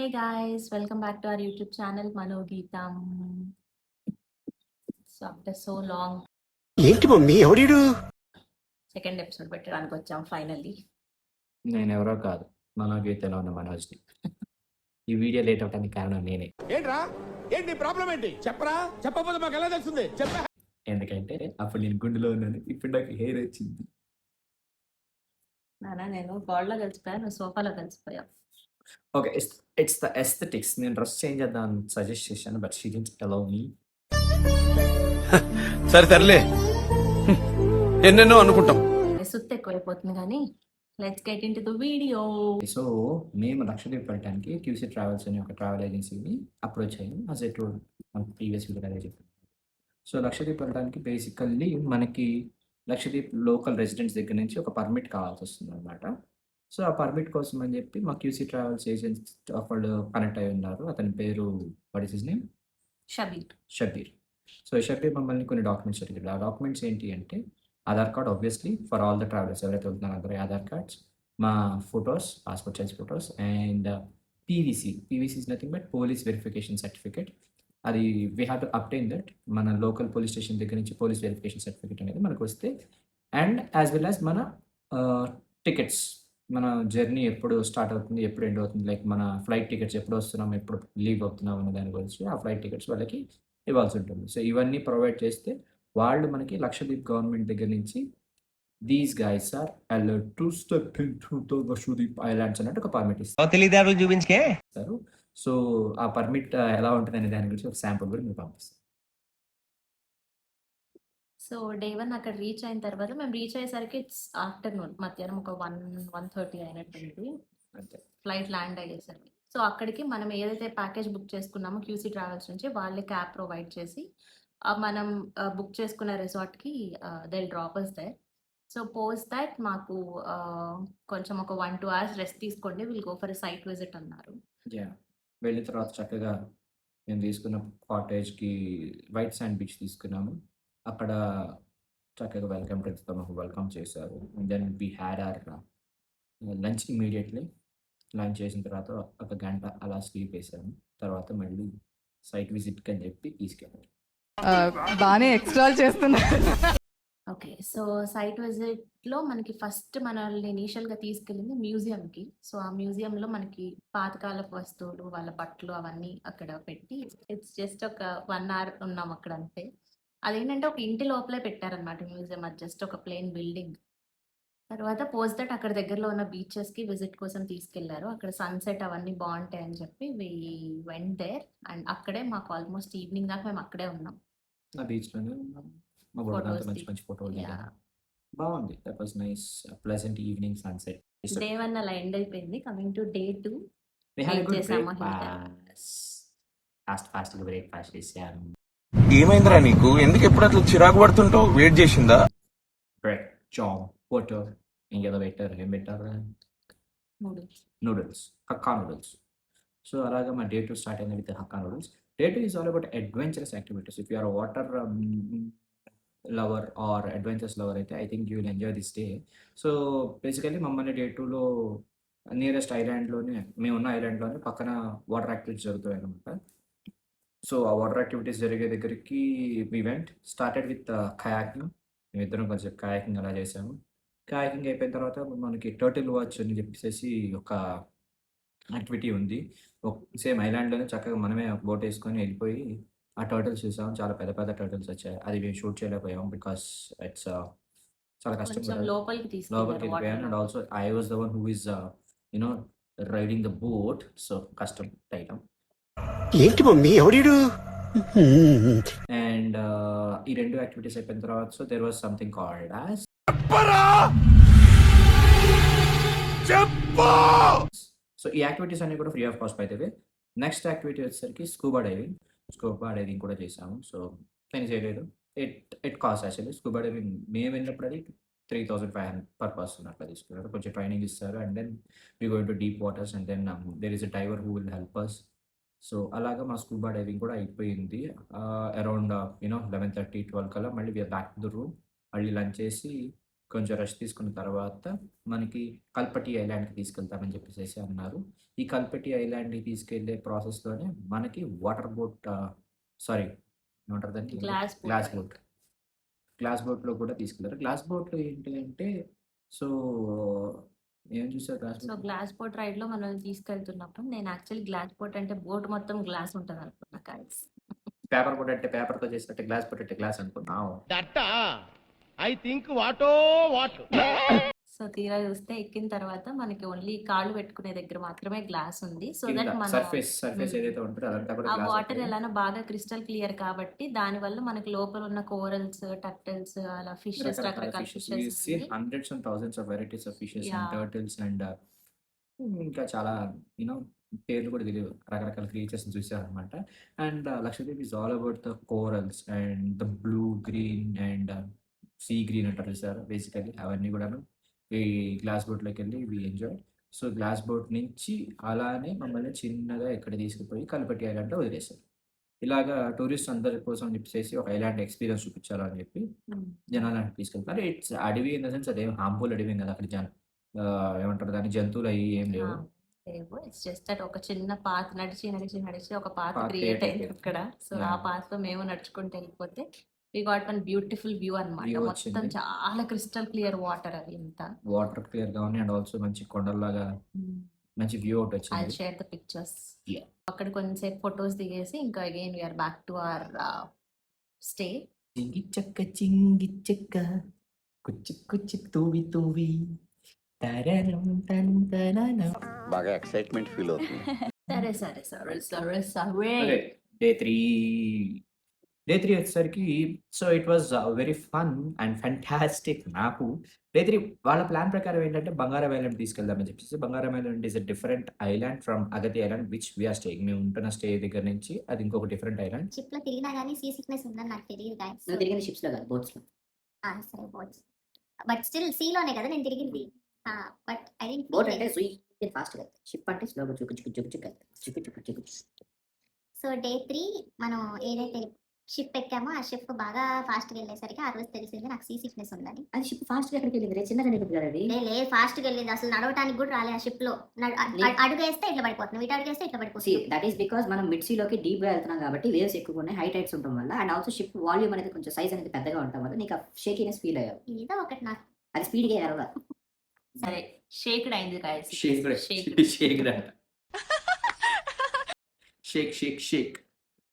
Hey guys, welcome back to our YouTube channel Manogeetam. So after so long, ఏంటి mummy ఎవడీడు second episode పెట్టడానికి వచ్చాం finally. నేనెవరో కాదు. మనోగీతలో ఉన్న మనోజ్‌ని. ఈ వీడియో లేట్ అవ్వడానికి కారణం నేనే. ఏంట్రా ఏంటి ప్రాబ్లం ఏంటి చెప్పరా చెప్పకపోతే మాకు ఎలా తెలుస్తుంది చెప్పా ఎందుకంటే అప్పుడు నేను గుండెలో ఉన్నాను. ఇప్పుడు నాకు హెయిర్ వచ్చింది. నేను గోడలో కలిసిపోయా, నువ్వు సోఫాలో కలిసిపోయావు. ఓకే. It's the aesthetics. నేను డ్రెస్ చేంజ్ చేద్దామని సజెస్ట్ చేశాను. But she didn't allow me. సరే తరలే ఎన్నెన్నో అనుకుంటాం సుత్తి ఎక్కువైపోతుంది కానీ let's get in to the video. So మేము లక్షద్వీప్ వెళ్ళడానికి క్యూసీ ట్రావెల్స్ అనే ఒక ట్రావెల్ ఏజెన్సీని అప్రోచ్ అయ్యాము. యాజ్ ఐ టోల్డ్ మన ప్రీవియస్ వీడియోలో అదే చెప్పాను. సో లక్షద్వీప్ వెళ్ళడానికి బేసికల్లీ మనకి లక్షద్వీప్ లోకల్ రెసిడెంట్స్ దగ్గర నుంచి ఒక పర్మిట్ కావాల్సి వస్తుంది అనమాట. సో ఆ పర్మిట్ కోసం అని చెప్పి మా క్యూసీ ట్రావెల్స్ ఏజెంట్స్ ఒకళ్ళు కనెక్ట్ అయి ఉన్నారు. అతని పేరు what is his name? Shabbir. So Shabbir మమ్మల్ని కొన్ని డాక్యుమెంట్స్ అడిగాడు. ఆ డాక్యుమెంట్స్ ఏంటి అంటే Aadhaar card, obviously for all the travellers ఎవరైతే వెళ్తున్నారో అందరూ ఆధార్ కార్డ్స్, మా photos, passport size photos and PVC is nothing but police verification certificate. అది we have to obtain that మన లోకల్ పోలీస్ స్టేషన్ దగ్గర నుంచి పోలీస్ వెరిఫికేషన్ సర్టిఫికేట్ అనేది మనకు వస్తే, అండ్ యాజ్ వెల్ యాజ్ మన టికెట్స్, మన జర్నీ ఎప్పుడు స్టార్ట్ అవుతుంది, ఎప్పుడు ఎండ్ అవుతుంది, లైక్ మన ఫ్లైట్ టికెట్స్ ఎప్పుడు వస్తున్నాం, ఎప్పుడు లీవ్ అవుతున్నాం అనే దాని గురించి ఆ ఫ్లైట్ టికెట్స్ వాళ్ళకి ఇవ్వాల్సి ఉంటుంది. సో ఇవన్నీ ప్రొవైడ్ చేస్తే వాళ్ళు మనకి లక్షద్వీప్ గవర్నమెంట్ దగ్గర నుంచి these guys are alert to step into the Lakshadweep islands అన్నట్టు ఒక పర్మిట్ ఇస్తారు. సో ఆ పర్మిట్ ఎలా ఉంటుంది అనే దాని గురించి ఒక శాంపుల్ కూడా మీరు పంపిస్తాం. సో డే 1 అక్కడ రీచ్ అయిన తర్వాత మేము రీచ్ అయ్యేసరికి ఇట్స్ ఆఫ్టర్నూన్, మధ్యాహ్నం ఒక 1:30 అయినట్టుంది అంతే. ఫ్లైట్ ల్యాండ్ అయ్యేసరికి. సో అక్కడికి మనం ఏదైతే ప్యాకేజ్ బుక్ చేసుకున్నామో క్యూసీ ట్రావెల్స్ నుంచి వాళ్ళే క్యాబ్ ప్రొవైడ్ చేసి మనం బుక్ చేసుకున్న రిసార్ట్‌కి they will drop us there. So post that మాకు కొంచెం ఒక 1-2 అవర్స్ రెస్ట్ తీసుకోండి, will go for a site visit అన్నారు. యాహ్! వెళ్ళిన తర్వాత చక్కగా మేము తీసుకున్న కాటేజ్‌కి వైట్ శాండ్ బీచ్ తీసుకున్నాము. అక్కడ చక్కగా వెల్కమ్ డ్రింక్స్‌తో మాకు వెల్కమ్ చేశారు. Then we had our lunch immediately. Lunch చేసిన తర్వాత ఒక గంట అలా స్లీప్ వేసాము. తర్వాత మళ్ళీ సైట్ విజిట్‌కి అని చెప్పి తీసుకెళ్ళారు. బానే ఎక్స్ట్రాలు చేస్తున్నారు. ఓకే. సో సైట్ విజిట్‌లో మనకి ఫస్ట్ మనల్ని ఇనీషియల్‌గా తీసుకెళ్ళింది మ్యూజియంకి. సో ఆ మ్యూజియంలో మనకి పాతకాలపు వస్తువులు, వాళ్ళ బట్టలు అవన్నీ అక్కడ పెట్టి ఇట్స్ జస్ట్ ఒక 1 అవర్ ఉన్నాం అక్కడ అంతే. అదేంటంటే ఒక ఇంటి లోపలే పెట్టారనమాట మ్యూజియం. అది జస్ట్ ఒక ప్లెయిన్ బిల్డింగ్. తర్వాత పోస్ట్ దట్ అక్కడ దగ్గరలో ఉన్న బీచెస్‌కి విజిట్ కోసం తీసుకెళ్లారు. అక్కడ సన్‌సెట్ అవన్నీ బావుంటాయని చెప్పి వి వెంట్ దేర్ అండ్ అక్కడే మాకు ఆల్మోస్ట్ ఈవినింగ్ దాకా మేము అక్కడే ఉన్నాం. ఆ బీచ్‌లోనే ఉన్నాము. మా బుడగంతా ఫోటోస్ మంచి మంచి ఫోటోలు దిగాము. యాహ్! బాగుంది. That was nice pleasant evening sunset. Day 1 అలా ఎండ్ అయిపోయింది. Coming to day 2 we had a ఏం గుడ్ చేసామో హిల్టన్. ఫాస్ట్‌గా బ్రేక్‌ఫాస్ట్ చేసాము. ఏమైందిరా నీకు ఎందుకు ఎప్పుడు అట్లా చిరాకు పడుతుంటావు వెయిట్ చేసిందా బ్రెడ్, జామ్, వాటర్, ఇంకేదో పెట్టారు. ఏం పెట్టారు? Noodles. Noodles, Hakka noodles. So అలాగా మా డే 2 స్టార్ట్ అయింది with Hakka noodles. Day 2 is all about adventurous activities. If you are water lover or adventurous lover అయితే I think you will enjoy this day. So basically మమ్మల్ని day 2లో nearest ఐలాండ్‌లోనే, మేమున్న ఐలాండ్‌లోనే పక్కన వాటర్ యాక్టివిటీస్ జరుగుతాయి అనమాట. సో ఆ వాటర్ యాక్టివిటీస్ జరిగే దగ్గరికి we went. Started with kayaking. మేమిద్దరం కొంచెం కయాకింగ్ అలా చేసాము. కయాకింగ్ అయిపోయిన తర్వాత మనకి టర్టిల్ వాచ్ అని చెప్పేసేసి ఒక యాక్టివిటీ ఉంది. సేమ్ ఐలాండ్‌లోనే చక్కగా మనమే బోట్ ఏసుకొని వెళ్ళిపోయి ఆ టర్టిల్స్ చూసాము. చాలా పెద్ద పెద్ద టర్టిల్స్ వచ్చాయి. అది మేము షూట్ చేయలేకపోయాము బికాస్ ఇట్స్ చాలా కష్టం కొంచెం కదా! లోపలికి తీసుకెళ్లారు లోపలికి వెళ్ళిపోయాను. అండ్ వాటర్‌లో. Also I was the one who is you know riding the boat. So కష్టం టైలం. ఏంటి మమ్మీ ఎవడీడు అండ్ ఈ 2 యాక్టివిటీస్ అయిపోయిన తర్వాత so there was something called as so ఈ యాక్టివిటీస్ అన్నీ కూడా free of cost by the way. Next activity వచ్చేసరికి scuba diving. Scuba diving కూడా చేసాము. సో నేను చేయలేదు. It cost actually scuba diving మేము వెళ్ళినప్పుడు అది 3,500 పర్ పర్సన్ అట్లా తీసుకున్నారు. కొంచెం ట్రైనింగ్ ఇస్తారు and then we go into deep waters and then there is a diver who will help us. So అలాగా మా స్కూబా డైవింగ్ కూడా అయిపోయింది. అరౌండ్ 11:30, 12 కల్లా మళ్ళీ we're back to the room. మళ్ళీ లంచ్ చేసి కొంచెం రెస్ట్ తీసుకున్న తర్వాత మనకి కల్పటి ఐలాండ్‌కి తీసుకెళ్తామని చెప్పేసేసి అన్నారు. ఈ కల్పటి ఐలాండ్‌కి తీసుకెళ్ళే ప్రాసెస్‌లోనే మనకి వాటర్ బోట్ సారీ ఏమంటారు దాన్ని? Glass boat glass ride. Boat. Glass బోట్‌లో కూడా తీసుకెళ్లారు. గ్లాస్ బోట్‌లో ఏంటి అంటే సో, ఏం చూసారు గ్లాస్ సో బోట్‌లో? గ్లాస్ బోట్ రైడ్‌లో మనల్ని తీసుకెళ్తున్నప్పుడు నేను యాక్చువల్లీ గ్లాస్ బోట్ అంటే బోట్ మొత్తం గ్లాస్ ఉంటదనుకున్నా గైస్. పేపర్ బోట్ అంటే పేపర్‌తో చేసినట్టే, గ్లాస్ బోట్ అంటే గ్లాస్ అనుకున్నాం. దట్ ఐ థింక్ వాటో వాట్. సో తీరా చూస్తే ఎక్కిన తర్వాత మనకి ఓన్లీ కాళ్ళు పెట్టుకునే దగ్గర మాత్రమే గ్లాస్ ఉంది. సో కింద దట్ మనం సర్ఫేస్ ఏదైతే ఉంటదో అదంతా కూడా ఆ గ్లాస్ వాటర్ ఉంటది. ఎలానో బాగా క్రిస్టల్ క్లియర్ కాబట్టి దానివల్ల మనకి లోపల ఉన్న కోరల్స్, టర్టిల్స్ అలా ఫిషెస్ రకరకాల రకరకాల ఫిషెస్. We ఫిషెస్ see ఉంది. hundreds and thousands of varieties of fishes and yeah! turtles and ఇంకా చాలా పేర్లు కూడా తెలియవు. రకరకాల క్రియేచర్స్‌ని చూసామనమాట. And Lakshadweep is all about the corals and the blue, green and sea green అంటారు చూసారా? బేసికల్లీ అవన్నీ కూడాను ఈ గ్లాస్ బోట్‌లోకెళ్ళి we enjoyed. So, glass boat నుంచి అలానే మమ్మల్ని చిన్నగా ఎక్కడికి తీసుకుపోయి కల్పటి ఐలాండ్‌లో వదిలేశారు. ఇలాగా టూరిస్ట్ అందరి కోసం చెప్పేసేసి ఒక ఐలాండ్ ఎక్స్‌పీరియన్స్ చూపించాలని చెప్పి హ్మ్. జనాలను తీసుకెళ్తారు. ఇట్స్ అడవి ఇన్ ద సెన్స్ అదేం హార్మ్‌ఫుల్ అడవి ఏం కాదు. అక్కడ ఏమంటారు దాన్ని జంతువులు అయి ఏం ఆ! లేవు. లేవు. ఇట్స్ జస్ట్ దట్ ఒక చిన్న పాత్ నడిచి ఒక పాత్ పాత్ క్రియేట్ క్రియేట్ అయింది అయిపోయింది. అక్కడ. సో ఆ యాహ్! పాత్‌లో మేము నడుచుకుంటూ వెళ్ళిపోతే we got one beautiful view అన్నమాట. వ్యూ మొత్తం వచ్చింది. చాలా క్రిస్టల్ క్లియర్ వాటర్ అవి అంతా. వాటర్ క్లియర్‌గా ఉన్నాయి. అండ్ ఆల్సో మంచి కొండల్లాగా హ్మ్. మంచి వ్యూ ఐల్ ఒకటొచ్చింది. Share the pictures. యాహ్! అక్కడ కొంచెంసేపు ఫోటోస్ దిగేసి ఇంకా again we are back to our stay. చింగి చెక్క కుచ్చి కుచ్చి తూవి తూవి తరరం తన్ తనన. బాగా ఎక్సైట్మెంట్ ఫీల్ అవుతుంది. సరే. ఓకే. డే 3 వచ్చేసరికి so, it was very fun and fantastic నాకు. డే 3 వాళ్ళ ప్లాన్ ప్రకారం ఏంటంటే బంగారం ఐలాండ్ తీసుకెళ్దామని చెప్పేసి. Bangaram island is a different island from Agatti island which we are staying. మేము ఉంటున్న స్టే దగ్గర నుంచి అది ఇంకొక డిఫరెంట్ ఐలాండ్. షిప్‌లో తిరిగినా గానీ సీ సిక్‌నెస్ ఉందని నాకు తెలీదు గైస్. నువ్వు తిరిగింది షిప్స్‌లో కాదు బోట్స్‌లో. సరే బోట్స్. బట్ స్టిల్ సీలోనే కదా నేను తిరిగింది. బట్ ఐ డిడ్ంట్ బోట్ అంటే స్వీట్ ఫాస్ట్‌గా వెళ్తది. షిప్ అంటే స్లోగా చుక్కు చుక్కు చుక్కు చుక్కు వెళ్తది. చుక్కు చుక్కు చుక్కు. సో డే 3 మనం ఏదైతే షిప్ ఎక్కామో ఆ షిప్ బాగా ఫాస్ట్‌గా వెళ్ళేసరికి ఆ రోజు తెలిసింది నాకు సీ సిక్‌నెస్ ఉందని. అది షిప్ ఫాస్ట్‌గా ఎక్కడికి వెళ్ళింది రే చిన్నగా వెళ్ళింది కదా అది. లేదు ఫాస్ట్‌గా వెళ్ళింది. అసలు నడవటానికి కూడా రాలే ఆ షిప్‌లో. అడుగేస్తే ఇట్లా పడిపోతున్నాం. ఇటు అడుగేస్తే ఇట్లా సీ పడిపోతున్నాం. దట్ ఈస్ బికాజ్ మనం మిడ్ సీలోకి డీప్‌గా వెళ్తున్నాం కాబట్టి వేవ్స్ ఎక్కువగా ఉన్నాయి. హై టైడ్స్ ఉండటం వల్ల అండ్ ఆల్సో షిప్ వాల్యూమ్ అనేది కొంచెం సైజ్ అనేది పెద్దగా ఉండటం వల్ల నీకు ఆ షేకీనెస్ ఫీల్ అయ్యావు. ఏదో ఒకటి నాకు అది స్పీడ్‌గా ఎరవల. సరే షేక్డ్ అయింది గైస్. Shaked shaked. షేక్డ్ అంట. Shake.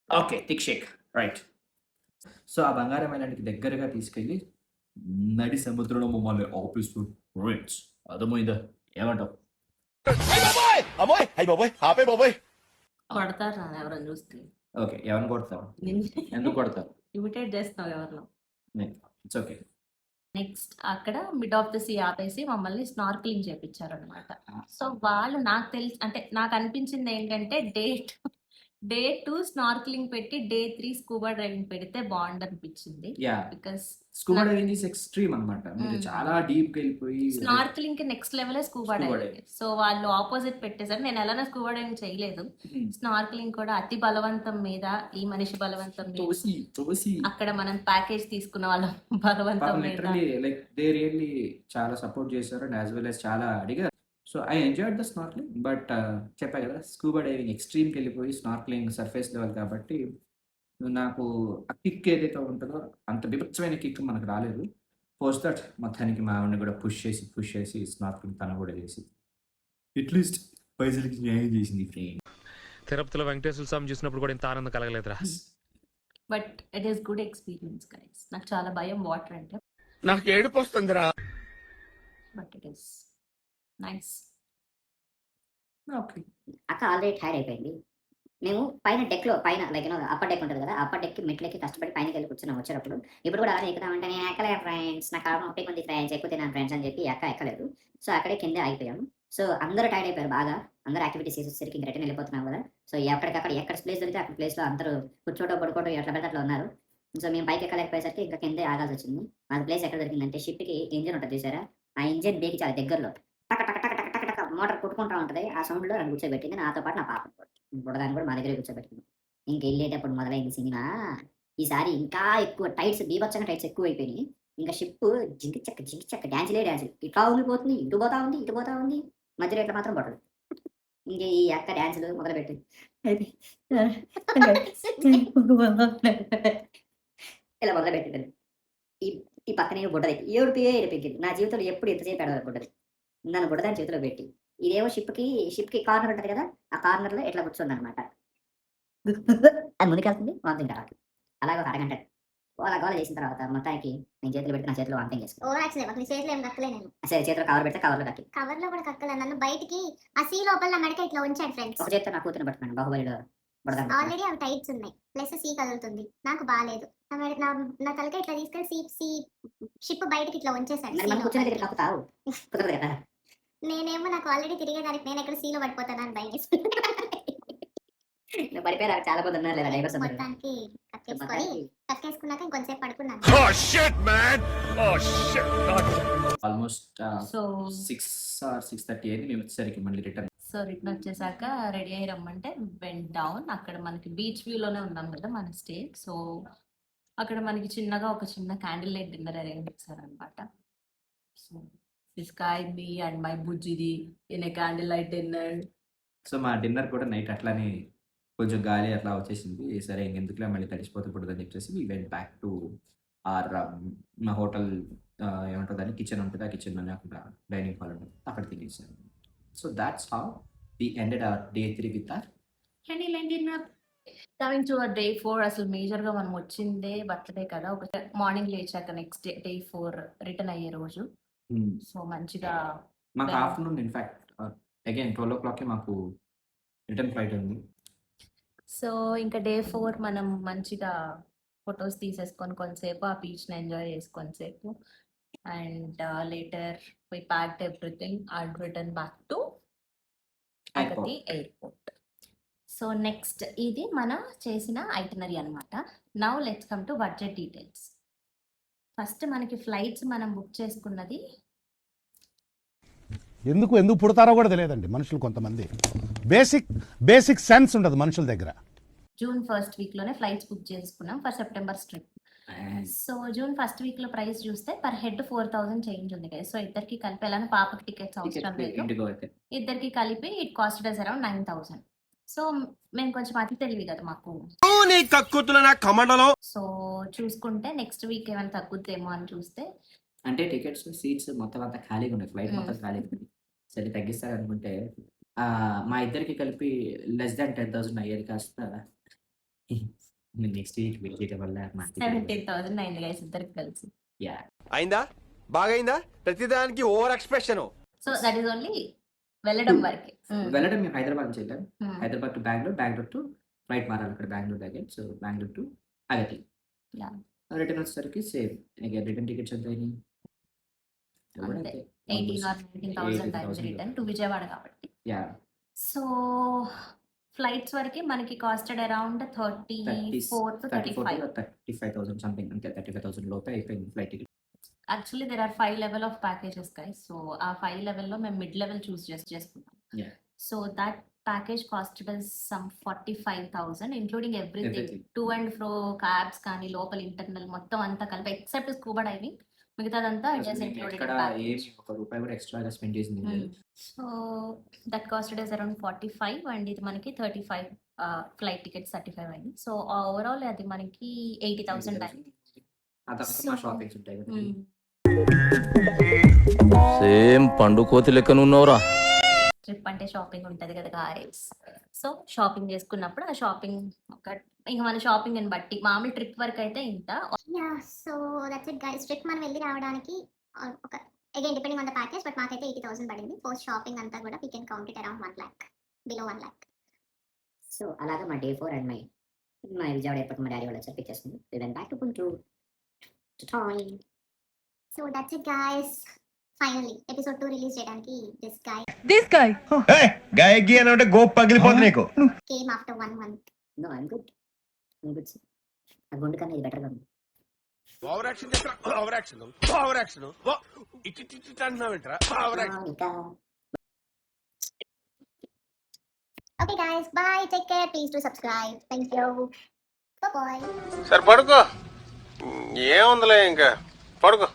Okay. Thick shake. Right. So, ఆ బంగారం ఐలాండ్‌కి దగ్గరగా తీసుకెళ్ళి నడి సముద్రంలో మమ్మల్ని ఆపేస్తుంది ఫ్రెండ్స్. అర్థమైందా? ఏమంటావు? అమ్మోయ్ అయ్య బాబోయ్ ఆపే బాబోయ్. కొడతారు నన్ను ఎవరైనా చూస్తే. ఓకే. ఎవరిని కొడతారు? ఎందుకు కొడతారు? ఇమిటేట్ చేస్తున్నావు ఎవరినో. It's okay. నెక్స్ట్ అక్కడ మిడ్ ఆఫ్ ద సీ ఆపేసి మమ్మల్ని స్నార్కెలింగ్ చేపించారనమాట. సో వాళ్ళు నాకు తెలిసి అంటే నాకు అనిపించింది ఏంటంటే డే 2 స్నార్కెలింగ్ పెట్టి డే 3 స్కూబా డ్రైవింగ్ పెడితే బాగుండనిపించింది. Yeah! Because scuba diving is extreme అన్నమాట. మీరు చాలా డీప్‌గా వెళ్ళిపోయి స్నార్కెలింగ్ కి నెక్స్ట్ లెవెలే scuba scuba diving. Diving. So వాళ్ళు ఆపోజిట్ పెట్టేశారు. నేను ఎలానో స్కూబా డైవింగ్ చేయలేదు. స్నార్కెలింగ్ కూడా అతి బలవంతం మీద ఈ మనిషి బలవంతం మీద తోసి అక్కడ మనం ప్యాకేజ్ తీసుకున్న వాళ్ళ బలవంతం పాపం మీద లిటరల్లీ లైక్ దే రియల్లీ చాలా సపోర్ట్ చేశారు అండ్ యాస్ వెల్ యాస్ చాలా అడిగారు. So, I enjoyed the snorkelling. But చెప్పా కదా! స్కూబా డైవింగ్ ఎక్స్‌ట్రీమ్‌కి వెళ్ళిపోయి స్నార్కెలింగ్ సర్ఫేస్ లెవెల్ కాబట్టి నాకు ఆ కిక్ ఏదైతే ఉంటదో అంత బీభత్సమైన కిక్ మనకు రాలేదు. పోస్ట్ దట్ మొత్తానికి మా ఆవిడని కూడా పుష్ చేసి స్నార్కెలింగ్ తను కూడా చేసి అట్‌లీస్ట్ పైసలకి న్యాయం చేసింది ఫ్రెండ్. తిరుపతిలో వెంకటేశ్వర స్వామి చూసినప్పుడు కూడా ఇంత ఆనందం కలగలేదురా. But it is good experience guys. నాకు చాలా భయం వాటర్ అంటే. నాకు ఏడుపు వస్తుందిరా. But it is nice. Okay. అక్క ఆల్రెడీ టైర్డ్ అయిపోయింది. మేము పైన డెక్‌లో లైక్ అప్పర్ డెక్ ఉంటది కదా! అప్పర్ డెక్‌కి మెట్లెక్కి కష్టపడి పైనకెళ్ళి కూర్చున్నాం వచ్చేటప్పుడు. ఇప్పుడు కూడా అలానే ఎక్కుదామంటే నేను ఎక్కలేను ఫ్రెండ్స్. నా కాళ్ళు నొప్పిగా ఉంది ఫ్రెండ్స్. ఎక్కువ తిన్నాను ఫ్రెండ్స్ అని చెప్పి ఈ అక్క ఎక్కలేదు. సో, అక్కడే కిందే ఆగిపోయాము. సో, అందరూ టైర్డ్ అయిపోయారు బాగా. అందరూ యాక్టివిటీస్ చేసేసరికి ఇంక రిటర్న్ వెళ్ళిపోతున్నాం కదా! సో, ఎక్కడికక్కడ ఎక్కడ ప్లేస్ దొరికితే అక్కడ ప్లేస్‌లో అందరూ కూర్చోటం, పడుకోవడం ఎట్లా పడితే అట్లా ఉన్నారు. సో, మేము పైకి ఎక్కలేకపోయేసరికి ఇంకా కిందే ఆగాల్సొచ్చింది. మాకు ప్లేస్ ఎక్కడ దొరికిందంటే షిప్‌కి ఇంజిన్ ఉంటది చూసారా? ఆ ఇంజిన్ బేకి చాలా దగ్గరలో టక టక టక టక టక టక మోటార్ కొట్టుకుంటా ఉంటది. ఆ సౌండ్‌లో నన్ను కూర్చోబెట్టింది. నాతో పాటు నా పాపని కూడా. బుడదాన్ని కూడా మా దగ్గరే కూర్చోబెట్టింది. ఇంకెళ్ళేటప్పుడు మొదలైంది సినిమా. ఈసారి ఇంకా ఎక్కువ బీభత్సంగా టైట్స్ ఎక్కువైపోయినాయి. ఇంకా షిప్ జింకి చెక్క డ్యాన్స్ ఇట్లా ఉండిపోతుంది, ఇటు పోతా ఉంది, మధ్యలో ఇట్లా మాత్రం పడదు. ఇంక ఈ అక్క డ్యాన్సులు మొదలుపెట్టి ఇలా మొదలుపెట్టింది. ఈ ఈ పక్కనే బుడ్డది ఏడిపించింది. నా జీవితంలో ఎప్పుడు ఎంతసేపు ఏడవాలి బుడ్డది, నన్ను బుడ్డదాని చేతిలో పెట్టి. ఇదేమో షిప్కి కార్నర్ ఉంటుంది కదా, ఆ కార్నర్లో ఎట్లా కూర్చుంది అనమాట. అది ముందుకెళ్తుంది, వాంతింగ్ రావాలి. అలాగే ఒక అరగంట గోల చేసిన తర్వాత మొత్తానికి నేను చేతులు పెట్టి నా చేతిలో వాంతింగ్ చేసుకున్నాను. ఓ యాక్చువల్లీ నీ చేతిలో ఏం కక్కలే నేను. సరే చేతిలో కవర్ పెడితే కవర్లో కక్కి కవర్ లో కూడా కక్కలే, నన్ను బయటికి ఆ సీ లోపల నా మెడక ఇట్లా ఉంచాడు ఫ్రెండ్స్. ఒక చేతితో నా కూతురు పట్టుకున్నాను, బాహుబలిలో బుడదాన్ని. ఆల్రెడీ అవి టైట్స్ ఉన్నాయి, ప్లస్ సీ కదులుతుంది, నాకు బాగాలేదు. నా తలక ఇట్లా తీసుకెళ్ళి షిప్ బయటకి ఇట్లా ఉంచేసాడు. మరి మనం కూర్చునే దగ్గర కప్పుతావు, కుదరదు కదా. నేనేమో నాకు ఆల్రెడీ తిరిగేదానికి నేను ఎక్కడ సీలో పడిపోతాను అని భయం నువ్వు పడిపోయారు, చాలా మంది ఉన్నారు లేదా డైవర్స్ ఉన్నారు. మొత్తానికి కక్కేసుకున్నాక ఇంకొంచెం పడుకున్నాను. Oh shit, man! Oh shit! Almost so 6 or 6:30 అయింది మేము వచ్చేసరికి మళ్ళీ రిటర్న్. సో రిటర్న్ వచ్చేసాక రెడీ అయ్యి రమ్మంటే వెంట్ డౌన్. అక్కడ మనకి బీచ్ వ్యూలోనే ఉన్నాం కదా మన స్టే. సో అక్కడ మనకి చిన్నగా ఒక చిన్న క్యాండిల్ లైట్ డిన్నర్ అరేంజ్ చేశారనమాట. So this guy me and my బుజ్జిది in a candle light dinner. So మా డిన్నర్ కూడా నైట్ అట్లానే కొంచెం గాలి అట్లా వచ్చేసింది. సరే ఇంకెందుకులే మళ్ళీ తడిసిపోతే అని చెప్పేసి we went back to our మా హోటల్ ఏమంటుంది అని కిచెన్ ఉంటుంది, ఆ కిచెన్లోనే అక్కడ డైనింగ్ హాల్ ఉంటుంది, అక్కడ తినేసాను. So that's how we ended our day 3 with our candle light dinner. Coming to day 4, అసలు మేజర్గా మనం వచ్చిందే బర్త్డే కదా. ఒక మార్నింగ్ లేచాక నెక్స్ట్ డే 4 రిటర్న్ అయ్యే రోజు. సో మంచిగా మాకు Well- ఆఫ్టర్నూన్ ఇన్ఫ్యాక్ట్ అగైన్ 12 o'clockకి మాకు రిటర్న్ ఫ్లైట్ ఉంది. సో ఇంకా డే 4 మనం మంచిగా ఫొటోస్ తీసేసుకొని కొంతసేపు ఆ బీచ్ని ఎంజాయ్ చేసుకొని సేపు. And later we packed everything and return back to Agatti airport. So next ఇది మనం చేసిన ఐటనరీ అనమాట. Now let's come to budget details. First మనకి ఫ్లైట్స్ మనం బుక్ చేసుకున్నది ఎందుకు పుడతారో కూడా తెలియదండి మనుషులు. కొంతమంది బేసిక్ సెన్స్ ఉండదు మనుషుల దగ్గర. జూన్ 1st వీక్లోనే ఫ్లైట్స్ బుక్ చేసుకున్నాం for September trip. So June 1st వీక్లో ప్రైస్ చూస్తే పర్ హెడ్ 4,000 చేంజ్ ఉంది కదా. సో ఇద్దరికి కలిపి ఎలానో పాపకి టికెట్స్ అవసరం లేదు, ఇంటికి అయితే ఇద్దరికి కలిపి ఇట్ కాస్ట్ అస్ అరౌండ్ 9,000. సో మేము కొంచెం అతి తెలివి కదా మాకు. సో చూసుకుంటే నెక్స్ట్ వీక్ ఏమైనా తగ్గుద్దేమో అని చూస్తే అంటే టికెట్స్ సీట్స్ మొత్తం అంతా ఖాళీగా ఉన్నాయి, ఫ్లైట్ మొత్తం ఖాళీగా ఉంది. సరే తగ్గిస్తారు అనుకుంటే మా ఇద్దరికి కలిపి లెస్ దాన్ 10,000 అయ్యేది కాస్త నెక్స్ట్ వీక్ వెయిట్ చేయడం వల్ల 17,000 అయింది గైస్ ఇద్దరికి కలిసి. అయిందా? బాగైందా? ప్రతిదానికి over expression. So that is only వెళ్ళడం వరకే. వెళ్ళడం మేము హైదరాబాద్ నుంచి వెళ్ళాం, Hyderabad to Bengaluru to flight మారాలి అక్కడ బెంగళూరు దగ్గర. So Bengaluru to Agatti. Yeah. Return వచ్చేసరికి సేమ్ రిటర్న్ టికెట్స్ ఎంత అయినాయి? అంతే 18,000 or 19,000 అయింది రిటర్న్ టు విజయవాడ కాబట్టి. సో ఫ్లైట్స్ వరకు మనకి కాస్టెడ్ అరౌండ్ 34 to 35. 35,000 సంథింగ్, అంతే 35,000 లోపే అయిపోయింది flight ticket. Actually there are 5 level of packages guys. So ఆ 5 లెవెల్లో మేము మిడ్ లెవెల్ చూస్ చేసుకున్నాం. Yeah. So that package costed us some 45,000 including everything, to and fro cabs కానీ లోపల ఇంటర్నల్ మొత్తం అంతా కలిపి ఎక్సెప్ట్ స్కూబా డైవింగ్, మిగతాదంతా ఇక్కడ ఏమి ఒక రూపాయి కూడా ఎక్స్ట్రాగా స్పెండ్ చేసింది. So that costed us around 45 and ఇది మనకి 35 ఫ్లైట్ టికెట్స్ 35 అయింది. సో ఓవరాల్ అది మనకి 80,000 అయింది. ఆ తర్వాత మా షాపింగ్స్ ఉంటాయి కదా. సేమ్ పండు కోతి లెక్కనున్నవరా. ట్రిప్ అంటే షాపింగ్ ఉంటుంది కదా గాయస్. సో షాపింగ్ చేసుకున్నప్పుడు ఆ షాపింగ్ ఇంకా మన షాపింగ్ అని బట్టి మామూలు ట్రిప్ వరకు అయితే ఇంత. So that's it guys. Trip మనం వెళ్ళి రావడానికి ఒక again depending on the package, but మాకైతే 80,000 పడింది. పోస్ట్ షాపింగ్ అంతా కూడా we can count it around 1 lakh, below 1 lakh. So అలాగా మా డే 4 అండ్ మా విజయవాడ ఎయిర్పోర్ట్ మా డాడీ వాళ్ళు వచ్చి పిక్ చేసుకుంది. We went back to Guntur to time. So that's it guys. Finally episode 2 release చేయడానికి దిస్ guy గాయకి అని అంటే గోప్ పగిలిపోతుంది నీకు. Came after 1 month. No I'm good ఆ గుండు కన్నా ఇది బెటర్గా ఉంది. ఓవర్ యాక్షన్ చేస్తా. ఓవర్ యాక్షన్ ఇటు అంటున్నావేంట్రా? Over action. Okay guys, bye, take care, please do subscribe. Thank you. Bye bye. సరే పడుకో, ఏముందిలే ఇంకా పడుకో